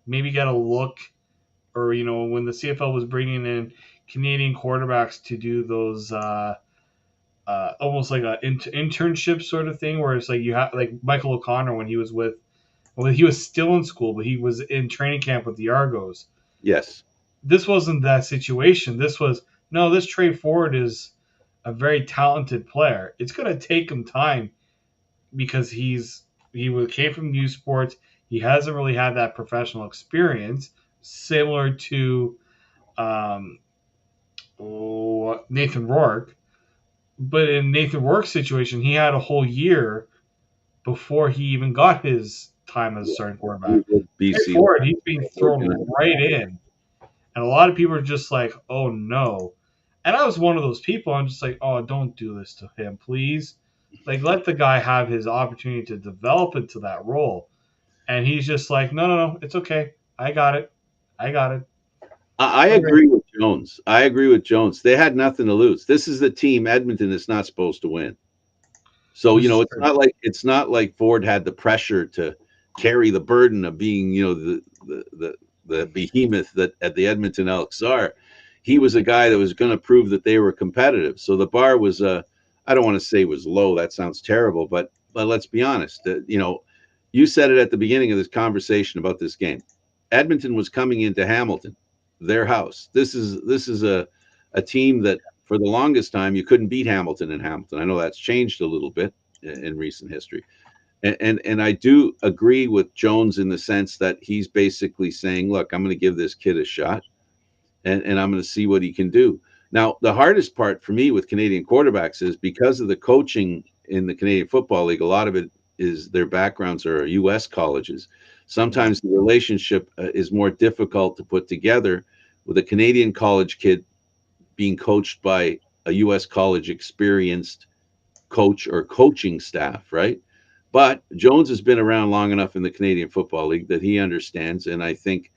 maybe get a look, or when the CFL was bringing in Canadian quarterbacks to do those almost like a internship sort of thing, where it's like you have like Michael O'Connor when he was with, well, he was still in school, but he was in training camp with the Argos. Yes. This wasn't that situation. This was no. This Trey Ford is a very talented player. It's going to take him time because came from U Sports. He hasn't really had that professional experience, similar to um, Nathan Rourke. But in Nathan Rourke's situation, he had a whole year before he even got his time as a starting He quarterback. was with Trey BC Ford, he's being working thrown right in. And a lot of people are just like, oh no. And I was one of those people. I'm just like, oh, don't do this to him, please. Like, let the guy have his opportunity to develop into that role. And he's just like, no, no, no, it's okay. I got it. I got it. I Okay. agree with Jones. I agree with Jones. They had nothing to lose. This is the team Edmonton is not supposed to win. So, This is it's true. not like Ford had the pressure to carry the burden of being, the behemoth that at the Edmonton Elks are. He was a guy that was going to prove that they were competitive. So the bar was, I don't want to say was low. That sounds terrible, but let's be honest. You said it at the beginning of this conversation about this game. Edmonton was coming into Hamilton, their house. This is a team that for the longest time you couldn't beat Hamilton in Hamilton. I know that's changed a little bit in recent history. And I do agree with Jones in the sense that he's basically saying, look, I'm going to give this kid a shot and I'm going to see what he can do. Now, the hardest part for me with Canadian quarterbacks is because of the coaching in the Canadian Football League, a lot of it is their backgrounds are US colleges. Yeah. Sometimes the relationship is more difficult to put together with a Canadian college kid being coached by a US college experienced coach or coaching staff, right? But Jones has been around long enough in the Canadian Football League that he understands, and I think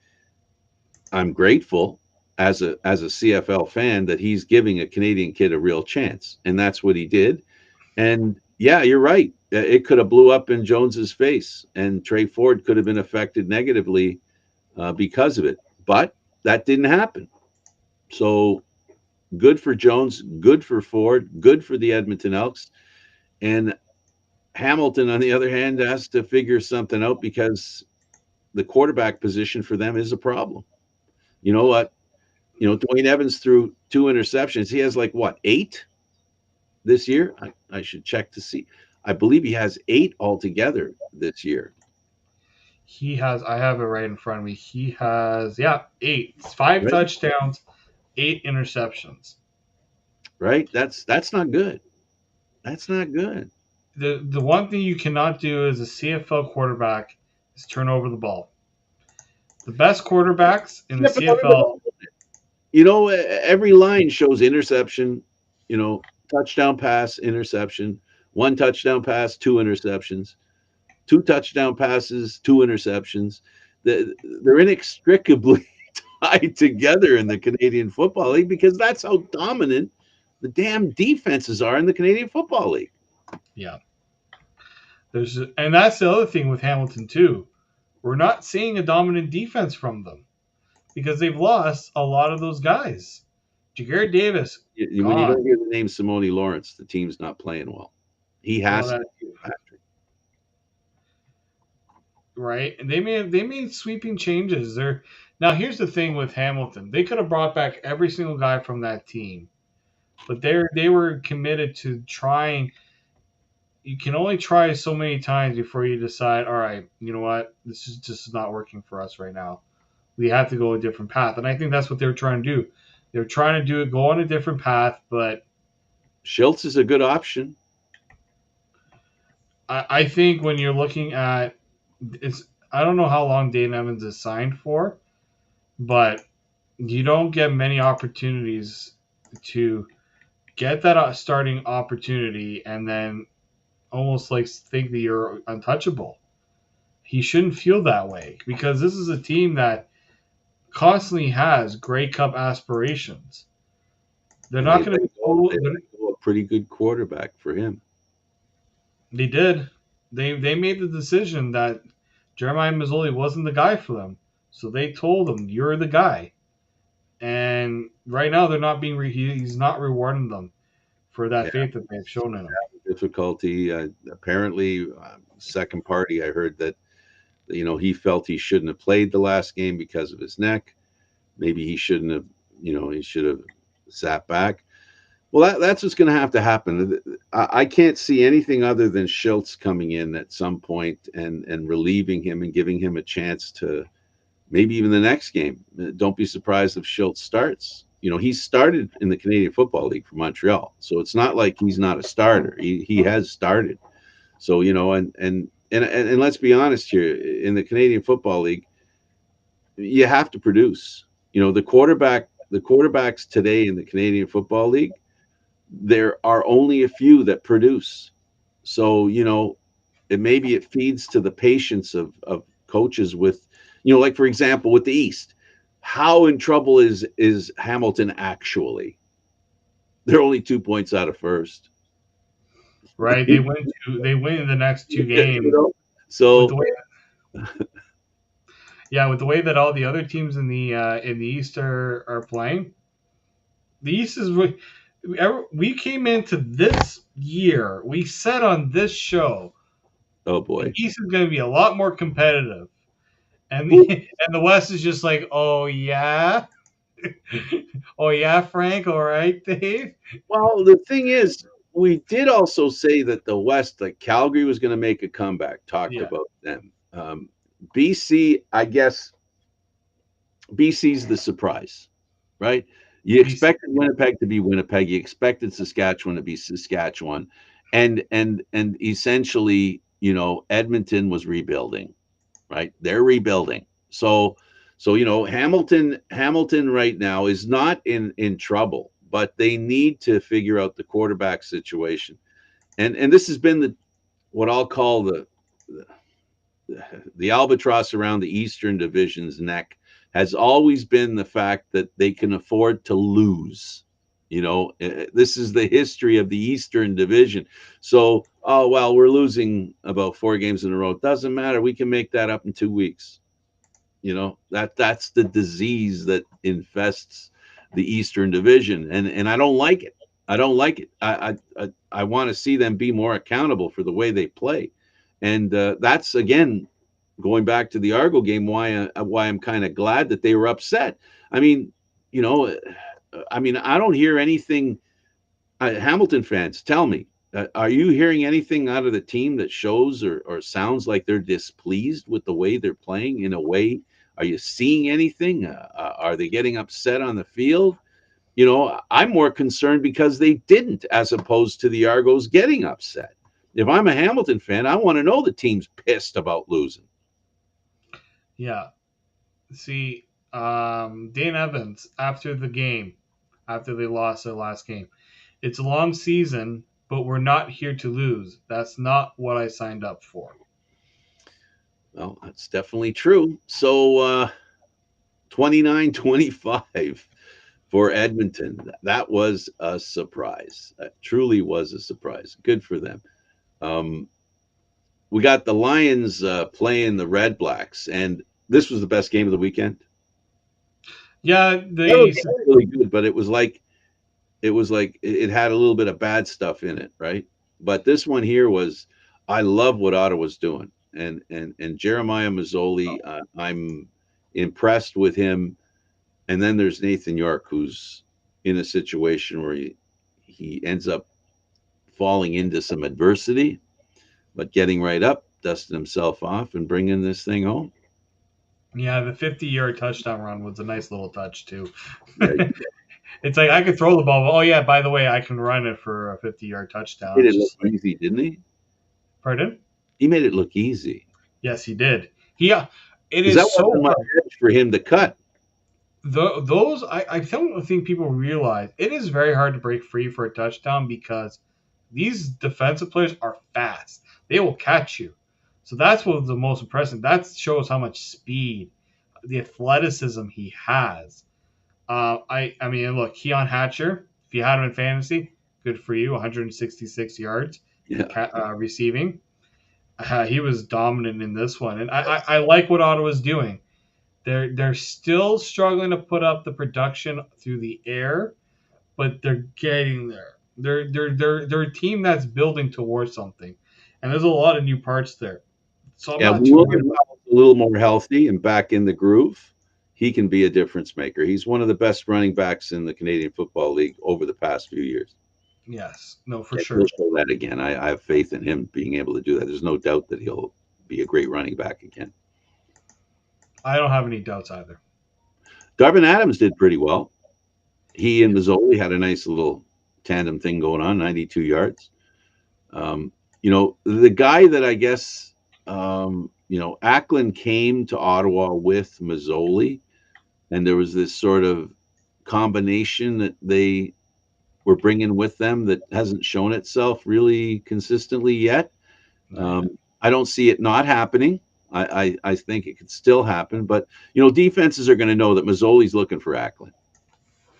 I'm grateful as a CFL fan that he's giving a Canadian kid a real chance, and that's what he did. And yeah, you're right. It could have blew up in Jones's face, and Trey Ford could have been affected negatively because of it. But that didn't happen. So good for Jones, good for Ford, good for the Edmonton Elks. And Hamilton, on the other hand, has to figure something out because the quarterback position for them is a problem. You know what? Dwayne Evans threw two interceptions. He has like what, eight this year? I should check to see. I believe he has eight altogether this year, He has, I have it right in front of me. He has, yeah, eight, five right? touchdowns, eight interceptions. Right? That's not good. That's not good. The one thing you cannot do as a CFL quarterback is turn over the ball. The best quarterbacks in the Yeah, but everybody, CFL, every line shows interception, touchdown pass, interception, one touchdown pass, two interceptions, two touchdown passes, two interceptions. They're inextricably tied together in the Canadian Football League because that's how dominant the damn defenses are in the Canadian Football League. yeah, and that's the other thing with Hamilton too. We're not seeing a dominant defense from them because they've lost a lot of those guys. Jagarre Davis When you gone. don't hear the name Simone Lawrence, the team's not playing well. He Well, has to that be a factor. right, and they made sweeping changes. They're now here's the thing with Hamilton. They could have brought back every single guy from that team, but they were committed to trying. You can only try so many times before you decide, all right, you know what, this is just not working for us right now. We have to go a different path. And I think that's what they were trying to do. They were trying to go on a different path, but Schultz is a good option. I think when you're looking at it's, I don't know how long Dane Evans is signed for, but you don't get many opportunities to get that starting opportunity and then almost like think that you're untouchable. He shouldn't feel that way because this is a team that constantly has Grey Cup aspirations. They're And they not going let to be go, told. they let go a pretty good quarterback for him. They did. They made the decision that Jeremiah Mazzoli wasn't the guy for them, so they told him you're the guy. And right now they're not being. He's not rewarding them for that Yeah, faith that they've shown in him. difficulty. Apparently, second party, I heard that he felt he shouldn't have played the last game because of his neck. Maybe he shouldn't have. He should have sat back. Well, that's what's going to have to happen. I can't see anything other than Schultz coming in at some point and relieving him and giving him a chance to maybe even the next game. Don't be surprised if Schultz starts. He started in the Canadian Football League for Montreal, so it's not like he's not a starter. He has started. So and let's be honest here, in the Canadian Football League, you have to produce. The quarterbacks today in the Canadian Football League, there are only a few that produce. So it feeds to the patience of coaches with, like for example with the East, how in trouble is Hamilton actually? They're only 2 points out of first. Right? They win in the next two you games know, with the so way, yeah, with the way that all the other teams in the East are playing. The East is we came into this year. We said on this show oh the boy. East is going to be a lot more competitive, and the Well, and the West is just like, oh yeah, oh yeah, Frank, all right, Dave. the thing is, we did also say that the West, like Calgary, was going to make a comeback. Talked Yeah, about them. BC, I guess BC's the surprise, right? You BC. expected Winnipeg to be Winnipeg. You expected Saskatchewan to be Saskatchewan, and essentially, Edmonton was rebuilding, right? They're rebuilding. So Hamilton right now is not in trouble, but they need to figure out the quarterback situation. And this has been what I'll call the albatross around the Eastern Division's neck has always been the fact that they can afford to lose. This is the history of the Eastern Division. So, oh well, we're losing about 4 games in a row. It doesn't matter. We can make that up in 2 weeks. That's the disease that infests the Eastern Division, and I don't like it. I don't like it. I want to see them be more accountable for the way they play, and that's again going back to the Argo game. Why I'm kind of glad that they were upset. I mean, you know, I don't hear anything. Hamilton fans, tell me, are you hearing anything out of the team that shows or sounds like they're displeased with the way they're playing in a way? Are you seeing anything? Are they getting upset on the field? I'm more concerned because they didn't, as opposed to the Argos getting upset. If I'm a Hamilton fan, I want to know the team's pissed about losing. Yeah. See, Dane Evans after the game, after they lost their last game. It's a long season, but we're not here to lose. That's not what I signed up for. Well, that's definitely true. So 29-25 for Edmonton. That was a surprise. That truly was a surprise. Good for them. Um, we got the Lions playing the Red Blacks, and this was the best game of the weekend. Yeah, The other they game was really good, but it had a little bit of bad stuff in it, right? But this one here was, I love what Ottawa's doing, and Jeremiah Mazzoli, I'm impressed with him. And then there's Nathan York, who's in a situation where he ends up falling into some adversity, but getting right up, dusting himself off, and bringing this thing home. yeah, the 50-yard touchdown run was a nice little touch too. Yeah, It's like I could throw the ball. But, oh yeah, by the way, I can run it for a 50-yard He touchdown. made It's it look just like, easy, didn't he? pardon? He made it look easy. Yes, he did. He. It Because that is so wasn't much hard. edge for him to cut. Those I don't think people realize it is very hard to break free for a touchdown because these defensive players are fast. They will catch you. So that's what was the most impressive. That shows how much speed, the athleticism he has. I mean, look, Keon Hatcher, if you had him in fantasy, good for you, 166 yards Yeah. receiving. He was dominant in this one, and I like what Ottawa's doing. They're still struggling to put up the production through the air, but they're getting there. They're a team that's building towards something, and there's a lot of new parts there. So I'm Yeah, not when too William worried about. Powell's a little more healthy and back in the groove, he can be a difference maker. He's one of the best running backs in the Canadian Football League over the past few years. Yes, no, for And he'll sure. show that again. I have faith in him being able to do that. There's no doubt that he'll be a great running back again. I don't have any doubts either. Darvin Adams did pretty well. He and Mazzoli had a nice little tandem thing going on, 92 yards. Um, the guy that I guess, Ackland came to Ottawa with Mazzoli, and there was this sort of combination that they were bringing with them that hasn't shown itself really consistently yet. Not yet. I don't see it not happening. I think it could still happen, but defenses are going to know that Mazzoli's looking for Ackland.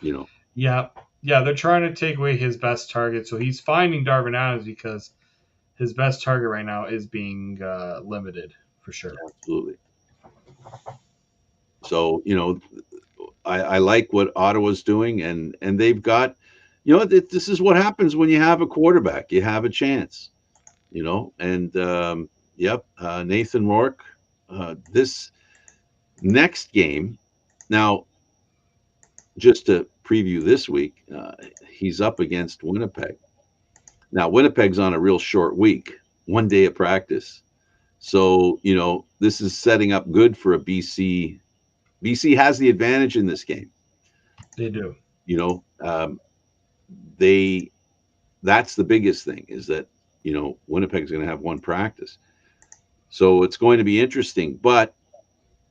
You know, Yeah, yeah, they're trying to take away his best target, so he's finding Darvin Adams because his best target right now is being limited for sure. absolutely. So I like what Ottawa's doing, and they've got, this is what happens when you have a quarterback. You have a chance, and yep, Nathan Rourke. This next game, now just to preview this week, he's up against Winnipeg. Now Winnipeg's on a real short week, 1 day of practice, so this is setting up good for a BC. BC has the advantage in this game. They do. You know, um, they that's the biggest thing is that Winnipeg's going to have one practice, so it's going to be interesting. But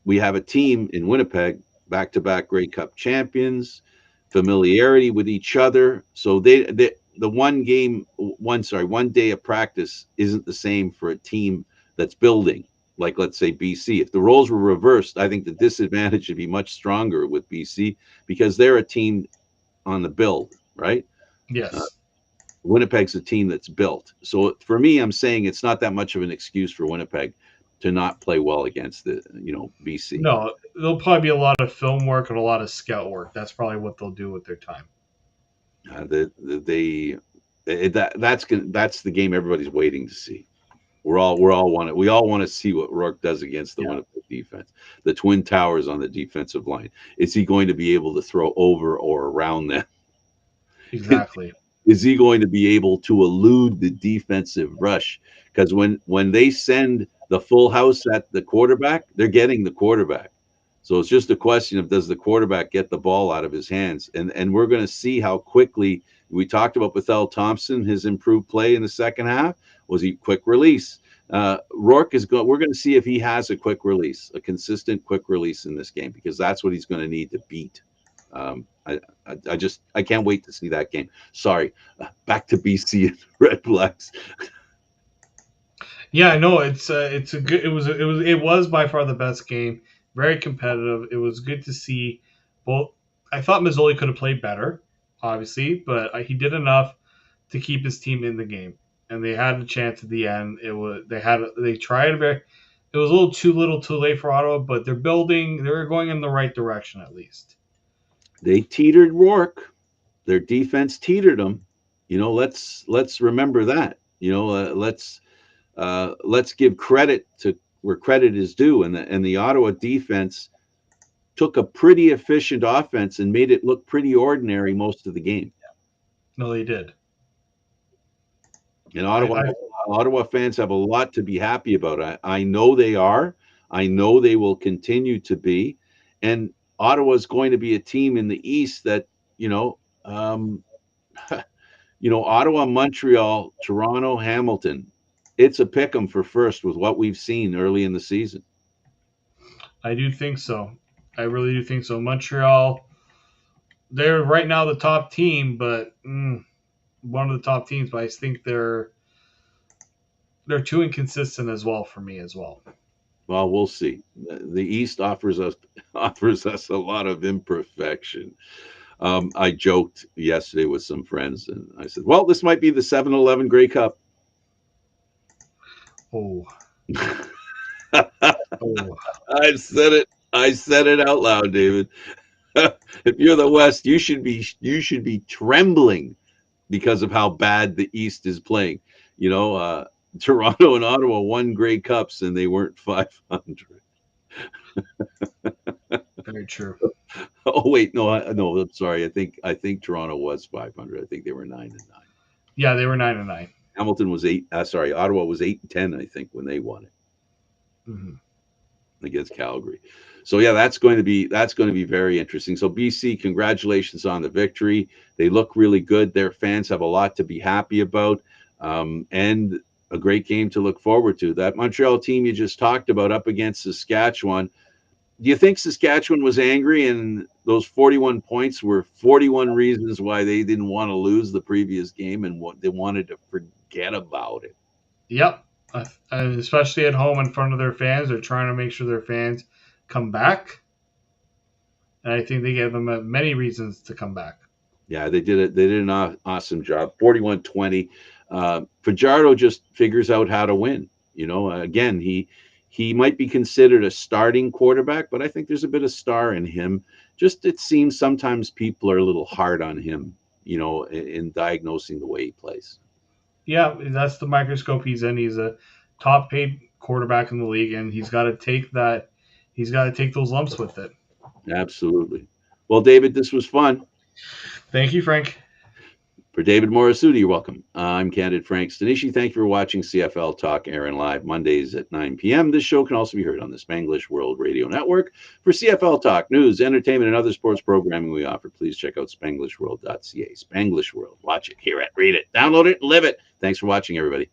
we have a team in Winnipeg, back-to-back Grey Cup champions, familiarity with each other. So the 1 day of practice isn't the same for a team that's building. Like let's say BC. If the roles were reversed, I think the disadvantage should be much stronger with BC because they're a team on the build, right? Uh, Yes. Winnipeg's a team that's built. So for me, I'm saying it's not that much of an excuse for Winnipeg to not play well against the BC. No, there'll probably be a lot of film work and a lot of scout work. That's probably what they'll do with their time. They that's the game everybody's waiting to see. We all want to see what Rourke does against the Yeah, Winnipeg defense. The Twin Towers on the defensive line. Is he going to be able to throw over or around them? exactly. Is he going to be able to elude the defensive rush? Because when they send the full house at the quarterback, they're getting the quarterback. So it's just a question of does the quarterback get the ball out of his hands? And we're going to see how quickly we talked about Bethel Thompson, his improved play in the second half. Was he quick release? Rourke is going. We're going to see if he has a quick release, a consistent quick release in this game because that's what he's going to need to beat. I can't wait to see that game. Sorry, back to BC and Red Blacks. Yeah, no, it's a good. It was by far the best game. Very competitive. It was good to see both. I thought Mazzoli could have played better, obviously, but he did enough to keep his team in the game, and they had a chance at the end. They tried very. It was a little too late for Ottawa, but they're building. They're going in the right direction at least. They teetered Rourke. Their defense teetered them. Let's remember that. Let's give credit to where credit is due, and the Ottawa defense took a pretty efficient offense and made it look pretty ordinary most of the game. No, they did. And I, Ottawa I Ottawa fans have a lot to be happy about. I know they are. I know they will continue to be. And Ottawa is going to be a team in the East that you know, Ottawa, Montreal, Toronto, Hamilton. It's a pick 'em for first with what we've seen early in the season. I do think so. I really do think so. Montreal, they're right now the top team, but one of the top teams. But I think they're too inconsistent as well for me as well. Well, we'll see. The East offers us a lot of imperfection. I joked yesterday with some friends, and I said, "Well, this might be the 7-Eleven Grey Cup." Oh, oh, I said it. I said it out loud, David. If you're the West, you should be trembling because of how bad the East is playing. You know, Toronto and Ottawa won Grey Cups, and they weren't 500. very true. Oh wait, no, no, I'm sorry. I think Toronto was 500. I think they were 9-9. Yeah, they were 9-9. Hamilton was eight. Sorry, Ottawa was 8-10. I think when they won it Mm-hmm. against Calgary. So yeah, that's going to be very interesting. So BC, congratulations on the victory. They look really good. Their fans have a lot to be happy about, and a great game to look forward to. That Montreal team you just talked about up against Saskatchewan. Do you think Saskatchewan was angry and those 41 points were 41 reasons why they didn't want to lose the previous game and what they wanted to forget about it? Yep. And especially at home in front of their fans, they're trying to make sure their fans come back. And I think they gave them many reasons to come back. Yeah, they did it. They did an awesome job. 41-20. Fajardo just figures out how to win. Again, he might be considered a starting quarterback, but I think there's a bit of star in him. Just it seems sometimes people are a little hard on him, in diagnosing the way he plays. Yeah, that's the microscope he's in. He's a top paid quarterback in the league, and he's got to take that. He's got to take those lumps with it. Absolutely. Well, David, this was fun. Thank you, Frank. For David Morassutti, you're welcome. I'm Candid Frank Stanisci. Thank you for watching CFL Talk Aaron Live Mondays at 9 p.m. This show can also be heard on the Spanglish World Radio Network. For CFL Talk, news, entertainment, and other sports programming we offer, please check out spanglishworld.ca. Spanglish World. Watch it, hear it, read it, download it, live it. Thanks for watching, everybody.